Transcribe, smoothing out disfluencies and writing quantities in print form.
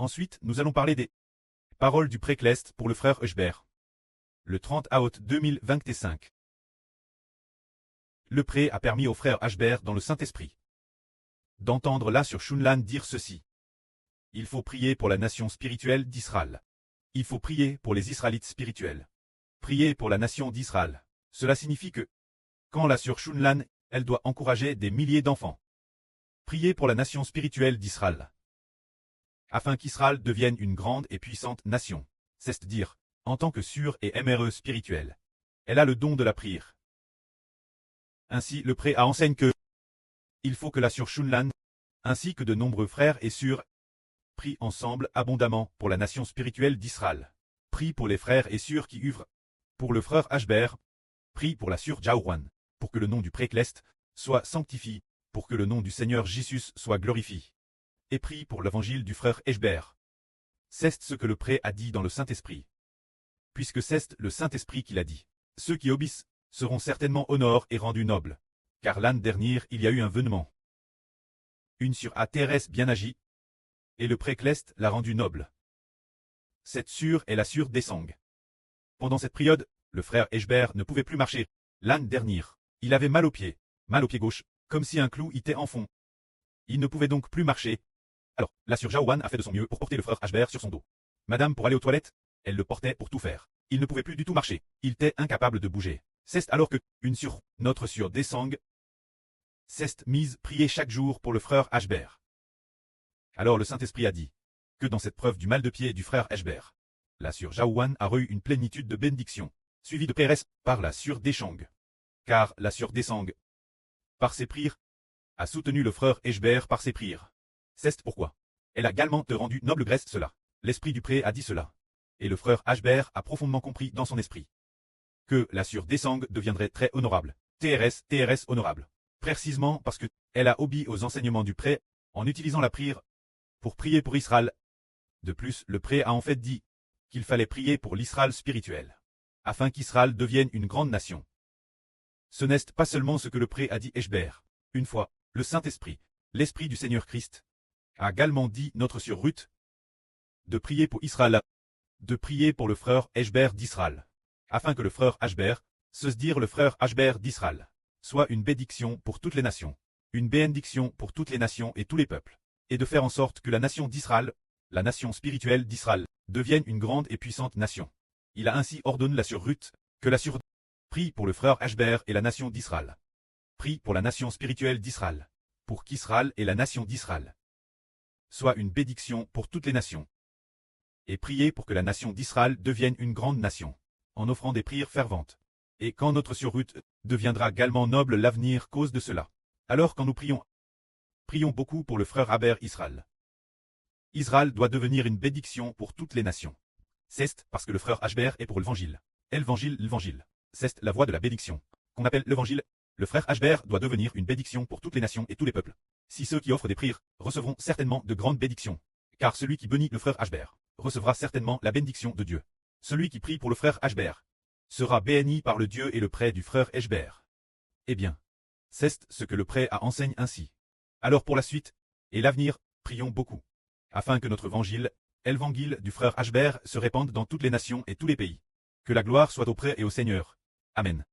Ensuite, nous allons parler des paroles du pré-Cleste pour le frère Hébert. Le 30 août 2025. Le pré a permis au frère Hébert dans le Saint-Esprit d'entendre là sur Shunlan dire ceci. Il faut prier pour la nation spirituelle d'Israël. Il faut prier pour les Israélites spirituels. Prier pour la nation d'Israël. Cela signifie que, quand la sœur Shunlan, elle doit encourager des milliers d'enfants. Prier pour la nation spirituelle d'Israël. Afin qu'Israël devienne une grande et puissante nation. C'est-à-dire, en tant que sûre et MRE spirituelle. Elle a le don de la prière. Ainsi, le pré enseigne que il faut que la sœur Shunlan, ainsi que de nombreux frères et sœurs, prient ensemble abondamment pour la nation spirituelle d'Israël. Prie pour les frères et sœurs qui œuvrent. Pour le frère Hébert. Prie pour la sœur Jaouan. Pour que le nom du pré-Cleste soit sanctifié. Pour que le nom du Seigneur Jésus soit glorifié. Et prie pour l'évangile du frère Hébert. C'est ce que le pré a dit dans le Saint-Esprit. Puisque c'est le Saint-Esprit qui l'a dit. Ceux qui obéissent seront certainement honorés et rendus nobles. Car l'année dernière, il y a eu un venement. Une sur ATRS bien agi. Et le pré-Cleste l'a rendu noble. Cette sûre est la sûre des sangs. Pendant cette période, le frère Hébert ne pouvait plus marcher. L'année dernière, il avait mal au pied gauche, comme si un clou était en fond. Il ne pouvait donc plus marcher. Alors, la sœur Jaouan a fait de son mieux pour porter le frère Hébert sur son dos. Madame pour aller aux toilettes, elle le portait pour tout faire. Il ne pouvait plus du tout marcher. Il était incapable de bouger. C'est alors que, notre sœur des sangs, s'est mise prier chaque jour pour le frère Hébert. Alors le Saint-Esprit a dit que dans cette preuve du mal de pied du frère Hébert, la sœur Jaouan a reçu une plénitude de bénédiction, suivie de préresse par la sœur Desang. Car la sœur Desang, par ses prières, a soutenu le frère Hébert par ses prières. C'est pourquoi elle a également te rendu noble grâce cela. L'esprit du pré a dit cela. Et le frère Hébert a profondément compris dans son esprit que la sœur Desang deviendrait très honorable. TRS honorable. Précisément parce que elle a obéi aux enseignements du pré en utilisant la prière pour prier pour Israël. De plus, le pré a en fait dit qu'il fallait prier pour l'Israël spirituel, afin qu'Israël devienne une grande nation. Ce n'est pas seulement ce que le pré a dit Hébert. Une fois, le Saint-Esprit, l'Esprit du Seigneur Christ, a également dit notre sœur Ruth de prier pour Israël, de prier pour le frère Hébert d'Israël, afin que le frère Hébert, se dire le frère Hébert d'Israël, soit une bénédiction pour toutes les nations, une bénédiction pour toutes les nations et tous les peuples, et de faire en sorte que la nation d'Israël, la nation spirituelle d'Israël, devienne une grande et puissante nation. Il a ainsi ordonné la sœur Ruth que la sœur prie pour le frère Hébert et la nation d'Israël. Prie pour la nation spirituelle d'Israël, pour qu'Israël et la nation d'Israël soit une bénédiction pour toutes les nations. Et priez pour que la nation d'Israël devienne une grande nation, en offrant des prières ferventes. Et quand notre sœur Ruth deviendra également noble l'avenir cause de cela. Alors quand nous prions beaucoup pour le frère Hébert Israël. Israël doit devenir une bénédiction pour toutes les nations. C'est parce que le frère Hébert est pour l'évangile. L'évangile. C'est la voie de la bénédiction. Qu'on appelle l'évangile. Le frère Hébert doit devenir une bénédiction pour toutes les nations et tous les peuples. Si ceux qui offrent des prières recevront certainement de grandes bénédictions. Car celui qui bénit le frère Hébert recevra certainement la bénédiction de Dieu. Celui qui prie pour le frère Hébert sera béni par le Dieu et le prêtre du frère Hébert. Eh bien, c'est ce que le prêtre enseigne ainsi. Alors pour la suite, et l'avenir, prions beaucoup. Afin que notre évangile du frère Hébert se répande dans toutes les nations et tous les pays. Que la gloire soit au prêtre et au Seigneur. Amen.